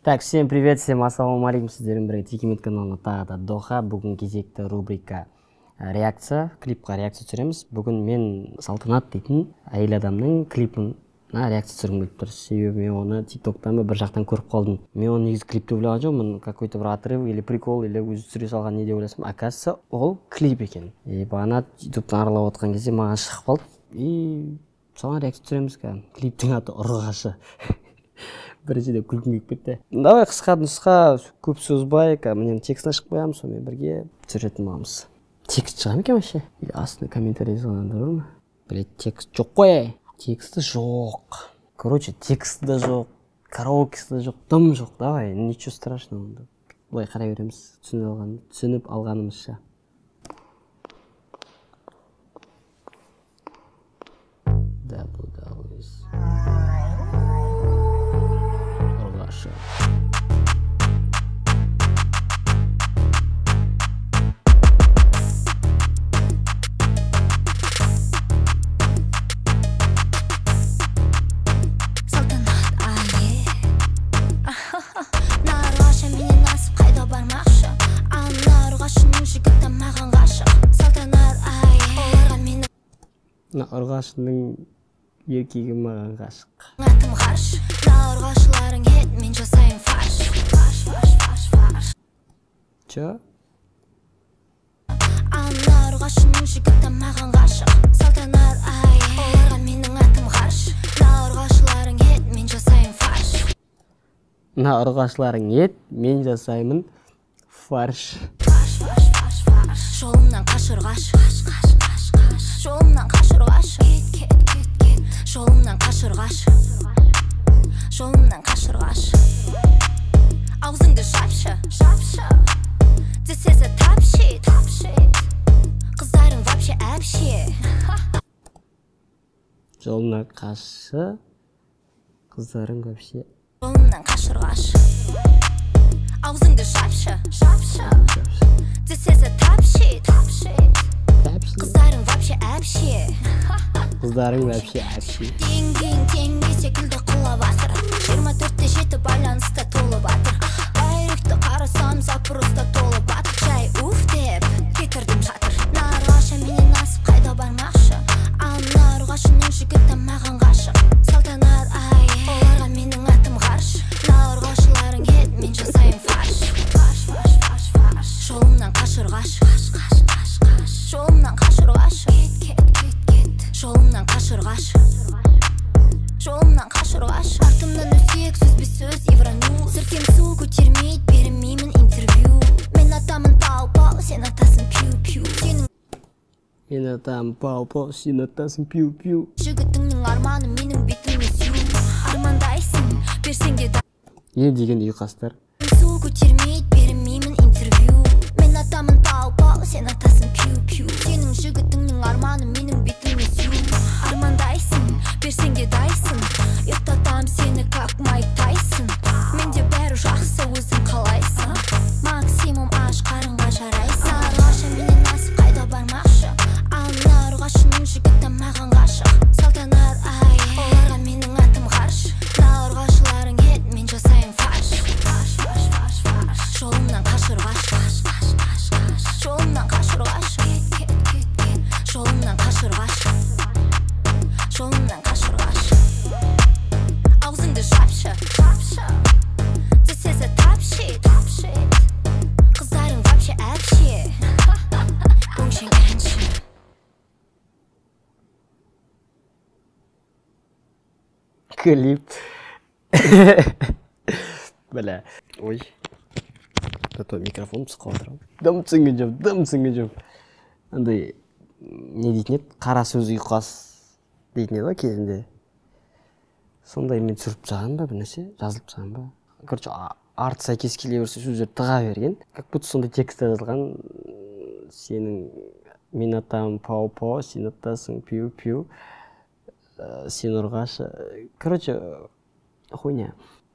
Так, всем привет, всем ассалаумалейкум, сіздердің бірге Текемет каналына тағы да Доха. Бүгін кезекті рубрика реакция, клипқа реакция түсіреміз. Бүгін мен Салтанат дейтін әйел адамның клипін реакция түсіргім келіп тұр. Себебі мен оны тиктоктан бір жақтан көріп қалдым. Мен оны негізі клип деп ойлаған жоқпын, какой-то бір отрыв или прикол или өзі түсіре салған не деп ойласам, оказывается, ол клип екен. Бағана ютубтан аралап отқан кезде маған шығып қалды. И соған реакция түсіреміз. Клиптің аты Ұрғашы. Біріншіден күлкім келіп кетті. Давай қысқа нұсқа, көп созбай, мен текстін ашып қоямын, сонымен бірге түсіретін боламыз. Текст шыға ма екен вообще? Или астына комментарий жазғандар бар ма? Блять, текст жоқ қой. Тексті жоқ. Короче, тексті да жоқ, караокесі да жоқ, дым жоқ. Давай, ничего страшного. Былай қарай береміз, түсініп алғанымызша. Да, будалыз. Ұрғашы. Ұрғашының еркегі маған ғашық. Атым ғарш, ұрғашыларың ет, мен жасайын фарш. Чо? Ұрғашының жігіті маған ғашық. Салтанат оларға менің атым ғарш. Ұрғашыларың ет, мен жасайын фарш. Ұрғашыларың ет, мен жасаймын фарш. Жолымнан қаш ұрғаш. Жолымнан қаш ұрғаш. Жолымнан қаш ұрғаш. Жолымнан қаш ұрғаш. Аузыңды жапшы. Десесі тапшы. Қыздарың вообще әпше. Жолымнан қашы. Қыздарың вообще. Жолымнан қаш ұрғаш. Аузыңды жапшы. Десесі тапшы. Қыздарың вообще әпше. Қыздарың вообще әпше. Теңге секілді құлап асыр. 24-те жеті байланыста толып атыр. Байректі қарасам запроста толып атыр. Жай уф деп кетірдім жатыр. Ұрғашы менен асып қайда бармақшы. Ал ұрғашының жігіті маған ғашық. Салтанат оларға менің атым ғарш. Ұрғашыларың ет, мен жасайын фарш. Жолымнан қаш ұрғаш. Жолымнан қаш ұрғаш. Жолымнан қаш ұрғаш. Жолымнан қаш ұрғаш. Артымнан өсек сөзбе сөз евронюз. Сіркем су көтермейді, бермеймін интервью. Мен атамын пау-пау, сен атасың пью-пью. Мен атамын пау-пау, сен атасың пью-пью. Жігітіңнің арманы менің бетіме сью. Армандайсың, берсең де да. Не деген ұйқастар? Су көтермейді, бермеймін интервью. Мен атамын пау-пау, сен атасың пью-пью. Сенің жігітіңнің арманы менің бетіме сью. Армандайсың, берсең де дайсың. Ұйықтатам сені как Майк Тайсон. Менде бәрі жақсы, өзің қалайсың. Максимум аш қарынға жарайсың. Ұрғашы менен асып қайда бармақшы. Ал ұрғашының жігіті маған ғашық. Салтанат оларға менің атым ғарш. Ұрғашыларың ет, мен жасайын фарш. Жолымнан қаш ұрғаш. Жолымнан қаш ұрғаш. Жолымнан қаш ұрғаш. Жолымнан қаш ұрғаш. Аузыңды жапшы. Десесі тапшы. Қыздарың вообще әпше. Өңшең әнші. Клип. Бля. Ой. Зато микрофон пысқап отырам. Дым түсінген жоқ. Андай, не дейтін еді? Қара сөз ұйқас дейтін еді кезінде. Сондай мен түсіріп тастаған ба, бір нәрсе жазылып тастаған ба. Короче, арты сәйкес келе берсе сөздер тыға берген. Как будто сондай текстте жазылған. Сенің мен атам пау-пау, сен атасың пью-пью. Сен ұрғашы. Короче, хуйня.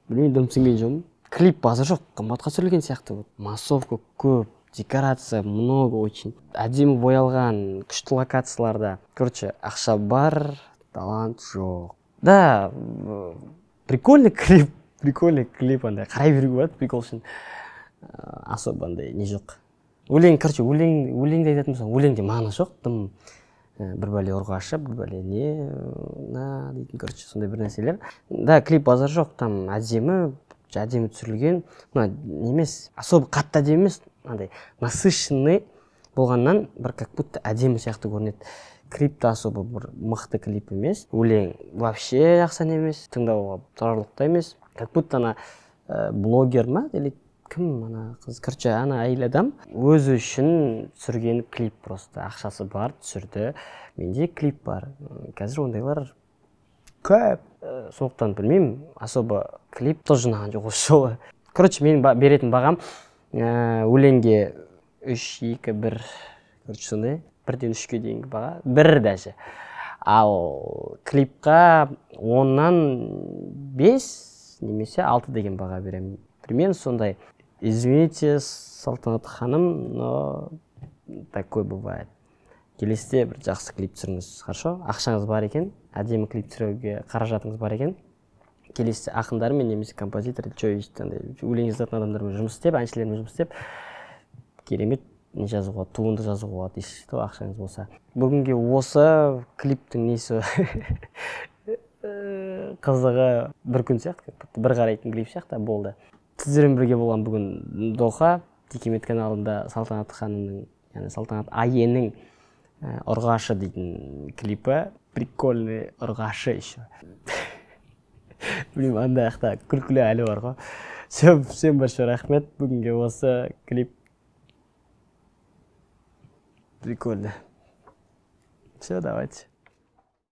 Білмеймін, дым түсінген жоқпын. Клип базы жоқ, қымбатқа түсірілген сияқты. Массовка көп, декорация много очень. Әдемі боялған, күшті локацияларда. Короче, ақша бар, талант жоқ. Да, прикольный клип. прикольный клип, андай қарай беруге болады, прикол үшін. Особо андай не жоқ. Өлең, короче, өлеңді айтатын болсам, өлеңде мағына жоқ, тым бір бәле ұрғашы, бір бәле не, на дейтін, короче, сондай бір нәрселер. Да, клип базар жоқ, там әдемі түсірілген, немес, особо қатты әдемі емес, андай насыщенный болғаннан бір как будто әдемі сияқты көрінеді. Клипті особо бір мықты клип емес, өлең вообще жақсан емес, тыңдауға тұрарлықта емес, как будто ана блогер ма, или кім ана қыз, короче, ана әйел адам өзі үшін түсірген клип, просто ақшасы бар, түсірді. Менде клип бар, қазір ондайлар көп, сондықтан білмеймін, особо клип тоже жинаған жоқ осы жолы. Короче, мен беретін бағам өлеңге 3, 2, 1, короче, сондай, 1-ден 3-ке дейінгі баға, 1 даже. Ал клипқа 10-нан 5 немесе 6 деген баға беремін. Примерно сондай. Извините, Салтанат ханым, но такой бывает. Келесте бір жақсы клип түсіріңіз, хорошо? Ақшаңыз бар екен, әдемі клип түсіруге қаражатыңыз бар екен. Келесте ақындармен немесе композитор, өлең жазатын адамдармен жұмыс істеп, әншілермен жұмыс істеп, керемет не жазуға, туынды жазуға дейсіз, ақшаңыз болса. Бүгінге осы клиптің несі қызығы бір күн сияқты, бір қарайтын клип сияқты болды. Сіздермен бірге болған бүгін Доха, Текемет каналында Салтанат ханымның, яғни Салтанат Айенің ұрғашы дейтін клипі. Прикольный ұрғашы еще. Білмеймін, андай ақта күлкілі әлі бар ғой. Всем большой рахмет, бүгінге осы клип. Прикольно. Все, давайте.